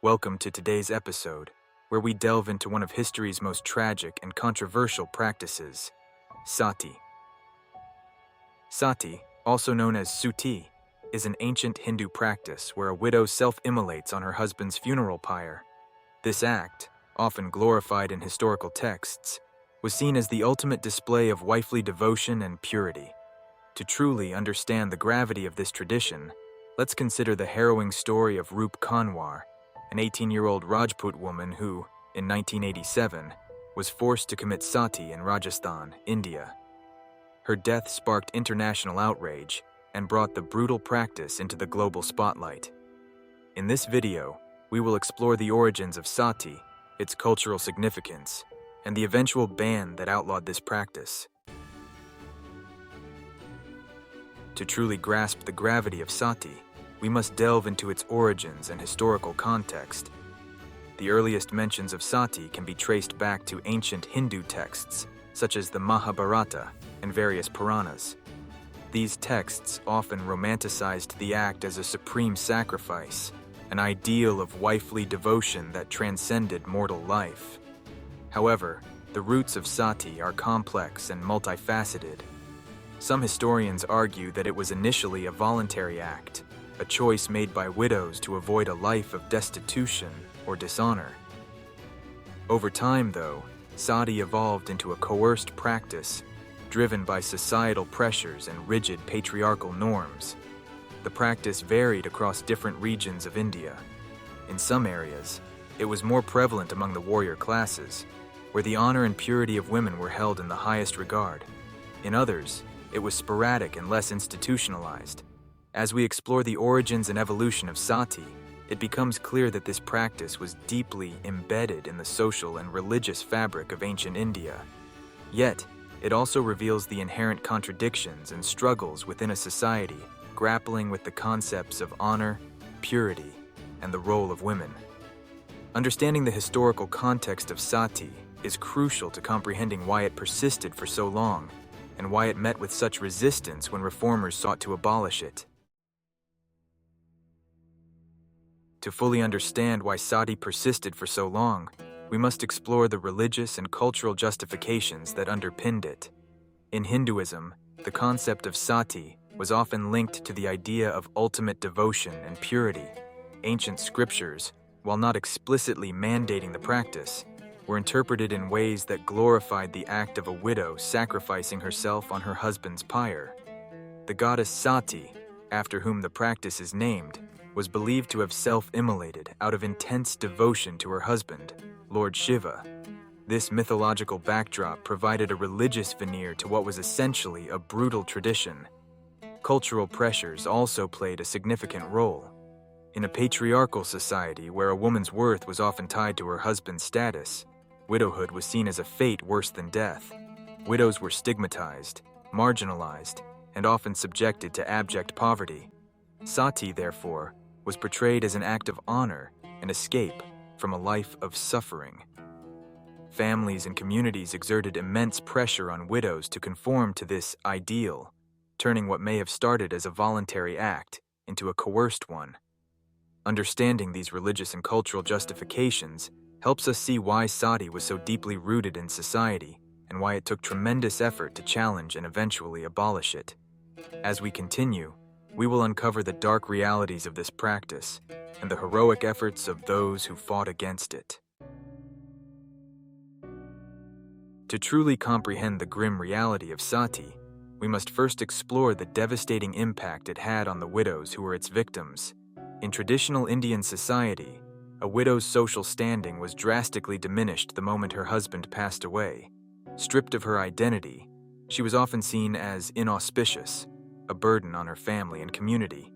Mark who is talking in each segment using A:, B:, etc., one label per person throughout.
A: Welcome to today's episode, where we delve into one of history's most tragic and controversial practices, sati. Sati, also known as suti, is an ancient Hindu practice where a widow self-immolates on her husband's funeral pyre. This act, often glorified in historical texts, was seen as the ultimate display of wifely devotion and purity. To truly understand the gravity of this tradition, let's consider the harrowing story of Roop Kanwar, an 18-year-old Rajput woman who, in 1987, was forced to commit sati in Rajasthan, India. Her death sparked international outrage and brought the brutal practice into the global spotlight. In this video, we will explore the origins of sati, its cultural significance, and the eventual ban that outlawed this practice. To truly grasp the gravity of sati, we must delve into its origins and historical context. The earliest mentions of sati can be traced back to ancient Hindu texts, such as the Mahabharata and various Puranas. These texts often romanticized the act as a supreme sacrifice, an ideal of wifely devotion that transcended mortal life. However, the roots of sati are complex and multifaceted. Some historians argue that it was initially a voluntary act, a choice made by widows to avoid a life of destitution or dishonor. Over time, though, sati evolved into a coerced practice driven by societal pressures and rigid patriarchal norms. The practice varied across different regions of India. In some areas, it was more prevalent among the warrior classes, where the honor and purity of women were held in the highest regard. In others, it was sporadic and less institutionalized. As we explore the origins and evolution of sati, it becomes clear that this practice was deeply embedded in the social and religious fabric of ancient India. Yet, it also reveals the inherent contradictions and struggles within a society grappling with the concepts of honor, purity, and the role of women. Understanding the historical context of sati is crucial to comprehending why it persisted for so long and why it met with such resistance when reformers sought to abolish it. To fully understand why sati persisted for so long, we must explore the religious and cultural justifications that underpinned it. In Hinduism, the concept of sati was often linked to the idea of ultimate devotion and purity. Ancient scriptures, while not explicitly mandating the practice, were interpreted in ways that glorified the act of a widow sacrificing herself on her husband's pyre. The goddess Sati, after whom the practice is named, was believed to have self-immolated out of intense devotion to her husband, Lord Shiva. This mythological backdrop provided a religious veneer to what was essentially a brutal tradition. Cultural pressures also played a significant role. In a patriarchal society where a woman's worth was often tied to her husband's status, widowhood was seen as a fate worse than death. Widows were stigmatized, marginalized, and often subjected to abject poverty. Sati, therefore, was portrayed as an act of honor and escape from a life of suffering. Families and communities exerted immense pressure on widows to conform to this ideal, turning what may have started as a voluntary act into a coerced one. Understanding these religious and cultural justifications helps us see why sati was so deeply rooted in society and why it took tremendous effort to challenge and eventually abolish it. As we continue, we will uncover the dark realities of this practice and the heroic efforts of those who fought against it. To truly comprehend the grim reality of sati, we must first explore the devastating impact it had on the widows who were its victims. In traditional Indian society, a widow's social standing was drastically diminished the moment her husband passed away. Stripped of her identity, she was often seen as inauspicious, a burden on her family and community.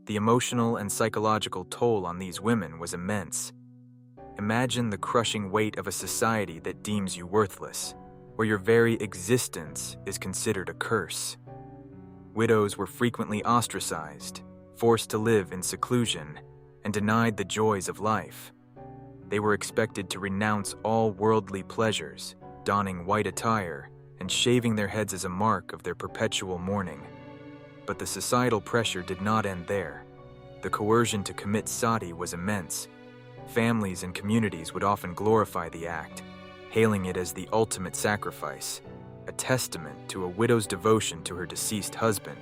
A: The emotional and psychological toll on these women was immense. Imagine the crushing weight of a society that deems you worthless, where your very existence is considered a curse. Widows were frequently ostracized, forced to live in seclusion, and denied the joys of life. They were expected to renounce all worldly pleasures, donning white attire and shaving their heads as a mark of their perpetual mourning. But the societal pressure did not end there. The coercion to commit sati was immense. families and communities would often glorify the act, hailing it as the ultimate sacrifice, a testament to a widow's devotion to her deceased husband.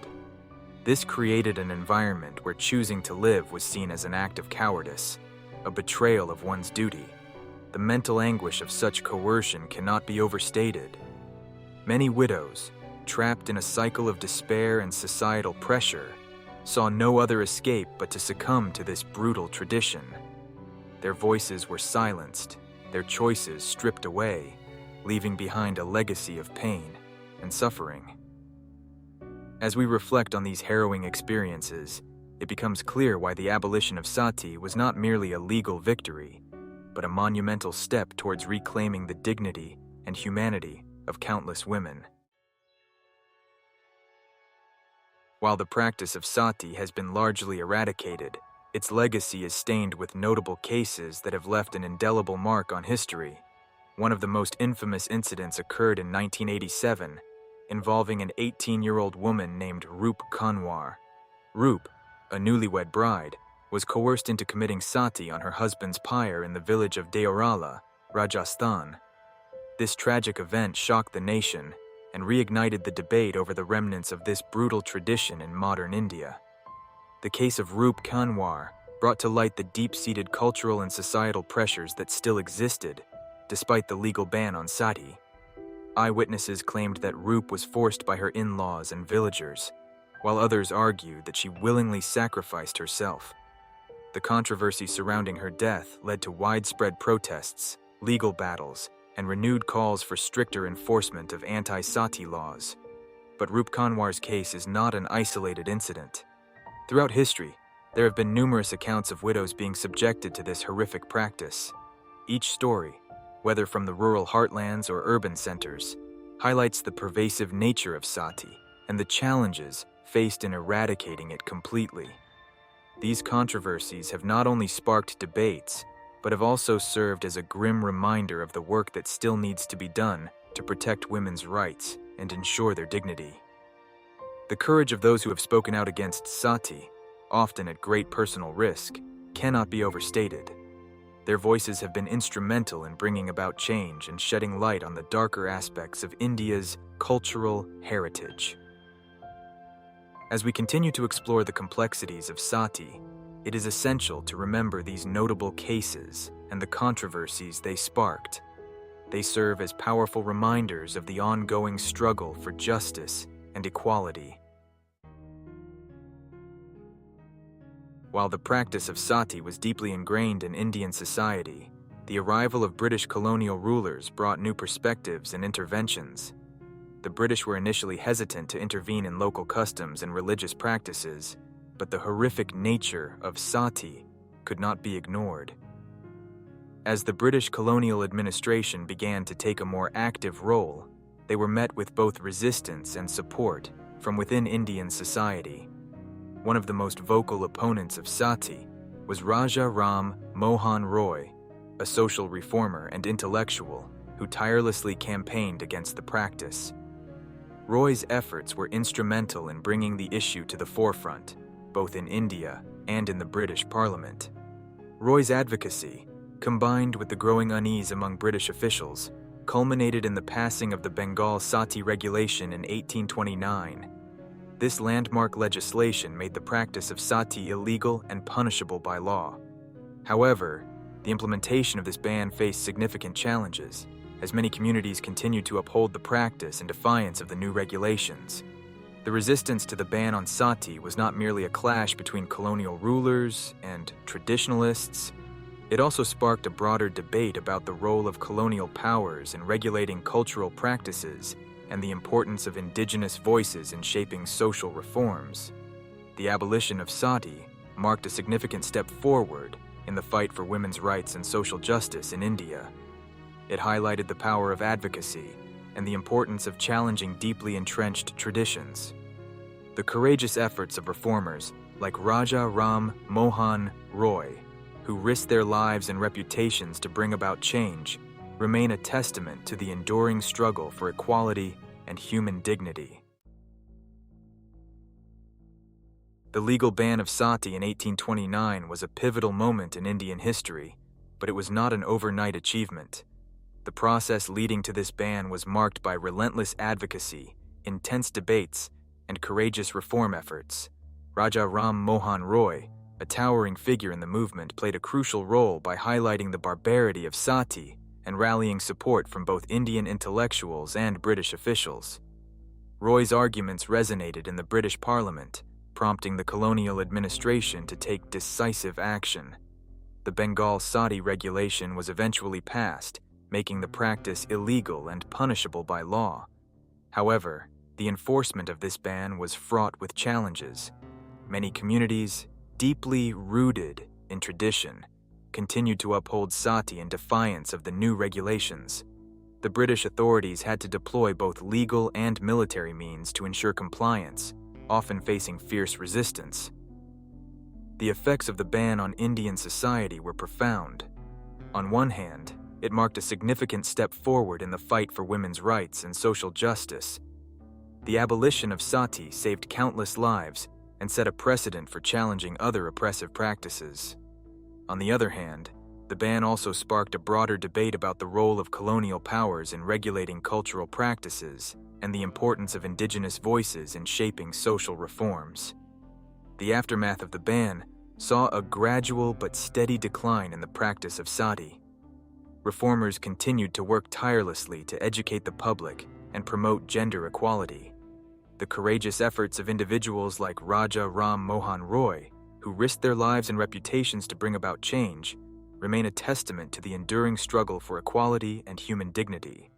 A: This created an environment where choosing to live was seen as an act of cowardice, a betrayal of one's duty. The mental anguish of such coercion cannot be overstated. Many widows, trapped in a cycle of despair and societal pressure, saw no other escape but to succumb to this brutal tradition. Their voices were silenced, their choices stripped away, leaving behind a legacy of pain and suffering. As we reflect on these harrowing experiences, it becomes clear why the abolition of sati was not merely a legal victory, but a monumental step towards reclaiming the dignity and humanity of countless women. While the practice of sati has been largely eradicated, its legacy is stained with notable cases that have left an indelible mark on history. One of the most infamous incidents occurred in 1987, involving an 18-year-old woman named Roop Kanwar. Roop, a newlywed bride, was coerced into committing sati on her husband's pyre in the village of Deorala, Rajasthan. This tragic event shocked the nation and reignited the debate over the remnants of this brutal tradition in modern India. The case of Roop Kanwar brought to light the deep-seated cultural and societal pressures that still existed, despite the legal ban on sati. Eyewitnesses claimed that Roop was forced by her in-laws and villagers, while others argued that she willingly sacrificed herself. The controversy surrounding her death led to widespread protests, legal battles, and renewed calls for stricter enforcement of anti-sati laws. But Roop Kanwar's case is not an isolated incident. Throughout history, there have been numerous accounts of widows being subjected to this horrific practice. Each story, whether from the rural heartlands or urban centers, highlights the pervasive nature of sati and the challenges faced in eradicating it completely. These controversies have not only sparked debates, but have also served as a grim reminder of the work that still needs to be done to protect women's rights and ensure their dignity. The courage of those who have spoken out against sati, often at great personal risk, cannot be overstated. Their voices have been instrumental in bringing about change and shedding light on the darker aspects of India's cultural heritage. As we continue to explore the complexities of sati, it is essential to remember these notable cases and the controversies they sparked. They serve as powerful reminders of the ongoing struggle for justice and equality. While the practice of sati was deeply ingrained in Indian society, the arrival of British colonial rulers brought new perspectives and interventions. The British were initially hesitant to intervene in local customs and religious practices, but the horrific nature of sati could not be ignored. As the British colonial administration began to take a more active role, they were met with both resistance and support from within Indian society. One of the most vocal opponents of sati was Raja Ram Mohan Roy, a social reformer and intellectual who tirelessly campaigned against the practice. Roy's efforts were instrumental in bringing the issue to the forefront, both in India and in the British Parliament. Roy's advocacy, combined with the growing unease among British officials, culminated in the passing of the Bengal Sati Regulation in 1829. This landmark legislation made the practice of sati illegal and punishable by law. However, the implementation of this ban faced significant challenges, as many communities continued to uphold the practice in defiance of the new regulations. The resistance to the ban on sati was not merely a clash between colonial rulers and traditionalists. It also sparked a broader debate about the role of colonial powers in regulating cultural practices and the importance of indigenous voices in shaping social reforms. The abolition of sati marked a significant step forward in the fight for women's rights and social justice in India. It highlighted the power of advocacy and the importance of challenging deeply entrenched traditions. The courageous efforts of reformers like Raja Ram Mohan Roy, who risked their lives and reputations to bring about change, remain a testament to the enduring struggle for equality and human dignity. The legal ban of sati in 1829 was a pivotal moment in Indian history, but it was not an overnight achievement. The process leading to this ban was marked by relentless advocacy, intense debates, and courageous reform efforts. Raja Ram Mohan Roy, a towering figure in the movement, played a crucial role by highlighting the barbarity of sati and rallying support from both Indian intellectuals and British officials. Roy's arguments resonated in the British Parliament, prompting the colonial administration to take decisive action. The Bengal Sati Regulation was eventually passed, making the practice illegal and punishable by law. However, the enforcement of this ban was fraught with challenges. Many communities, deeply rooted in tradition, continued to uphold sati in defiance of the new regulations. The British authorities had to deploy both legal and military means to ensure compliance, often facing fierce resistance. The effects of the ban on Indian society were profound. On one hand, it marked a significant step forward in the fight for women's rights and social justice. The abolition of sati saved countless lives and set a precedent for challenging other oppressive practices. On the other hand, the ban also sparked a broader debate about the role of colonial powers in regulating cultural practices and the importance of indigenous voices in shaping social reforms. The aftermath of the ban saw a gradual but steady decline in the practice of sati. Reformers continued to work tirelessly to educate the public and promote gender equality. The courageous efforts of individuals like Raja Ram Mohan Roy, who risked their lives and reputations to bring about change, remain a testament to the enduring struggle for equality and human dignity.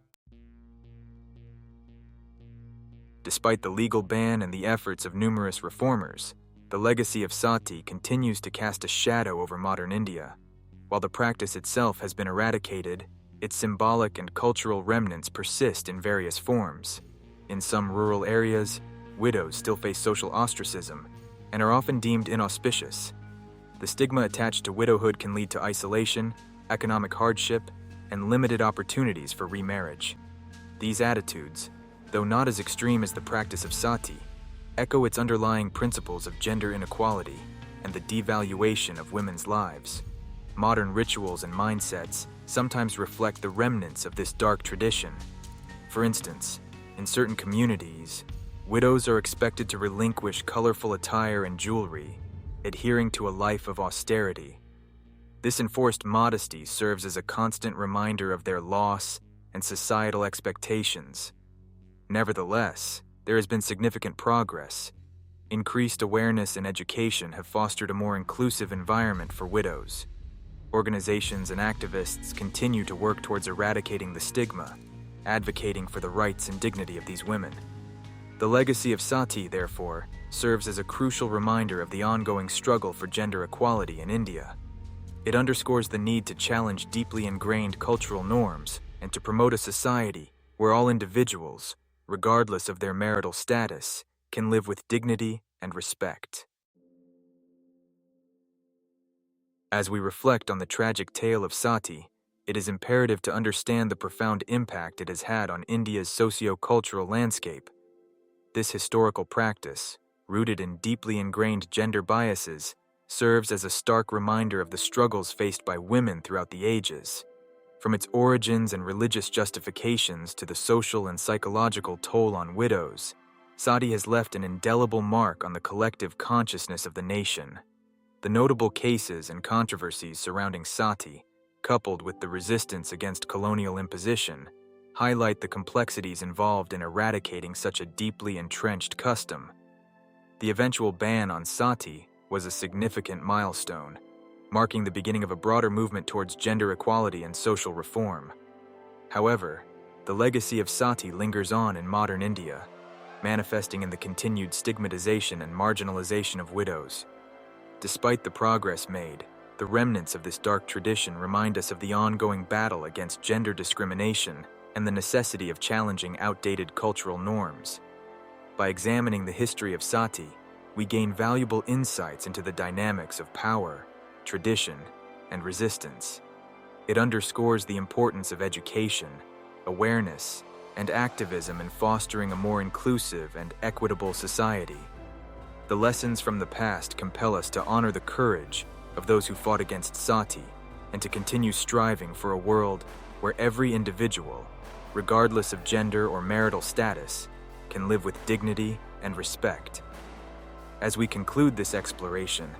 A: Despite the legal ban and the efforts of numerous reformers, the legacy of sati continues to cast a shadow over modern India. While the practice itself has been eradicated, its symbolic and cultural remnants persist in various forms. In some rural areas, widows still face social ostracism and are often deemed inauspicious. The stigma attached to widowhood can lead to isolation, economic hardship, and limited opportunities for remarriage. These attitudes, though not as extreme as the practice of sati, echo its underlying principles of gender inequality and the devaluation of women's lives. Modern rituals and mindsets sometimes reflect the remnants of this dark tradition. For instance, in certain communities, widows are expected to relinquish colorful attire and jewelry, adhering to a life of austerity. This enforced modesty serves as a constant reminder of their loss and societal expectations. Nevertheless, there has been significant progress. Increased awareness and education have fostered a more inclusive environment for widows. Organizations and activists continue to work towards eradicating the stigma, advocating for the rights and dignity of these women. The legacy of sati, therefore, serves as a crucial reminder of the ongoing struggle for gender equality in India. It underscores the need to challenge deeply ingrained cultural norms and to promote a society where all individuals, regardless of their marital status, can live with dignity and respect. As we reflect on the tragic tale of sati, it is imperative to understand the profound impact it has had on India's socio-cultural landscape. This historical practice, rooted in deeply ingrained gender biases, serves as a stark reminder of the struggles faced by women throughout the ages. From its origins and religious justifications to the social and psychological toll on widows, sati has left an indelible mark on the collective consciousness of the nation. The notable cases and controversies surrounding sati, coupled with the resistance against colonial imposition, highlight the complexities involved in eradicating such a deeply entrenched custom. The eventual ban on sati was a significant milestone, marking the beginning of a broader movement towards gender equality and social reform. However, the legacy of sati lingers on in modern India, manifesting in the continued stigmatization and marginalization of widows. Despite the progress made, the remnants of this dark tradition remind us of the ongoing battle against gender discrimination and the necessity of challenging outdated cultural norms. By examining the history of sati, we gain valuable insights into the dynamics of power, tradition, and resistance. It underscores the importance of education, awareness, and activism in fostering a more inclusive and equitable society. The lessons from the past compel us to honor the courage of those who fought against sati and to continue striving for a world where every individual, regardless of gender or marital status, can live with dignity and respect. As we conclude this exploration,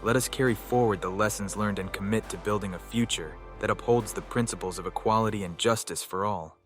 A: let us carry forward the lessons learned and commit to building a future that upholds the principles of equality and justice for all.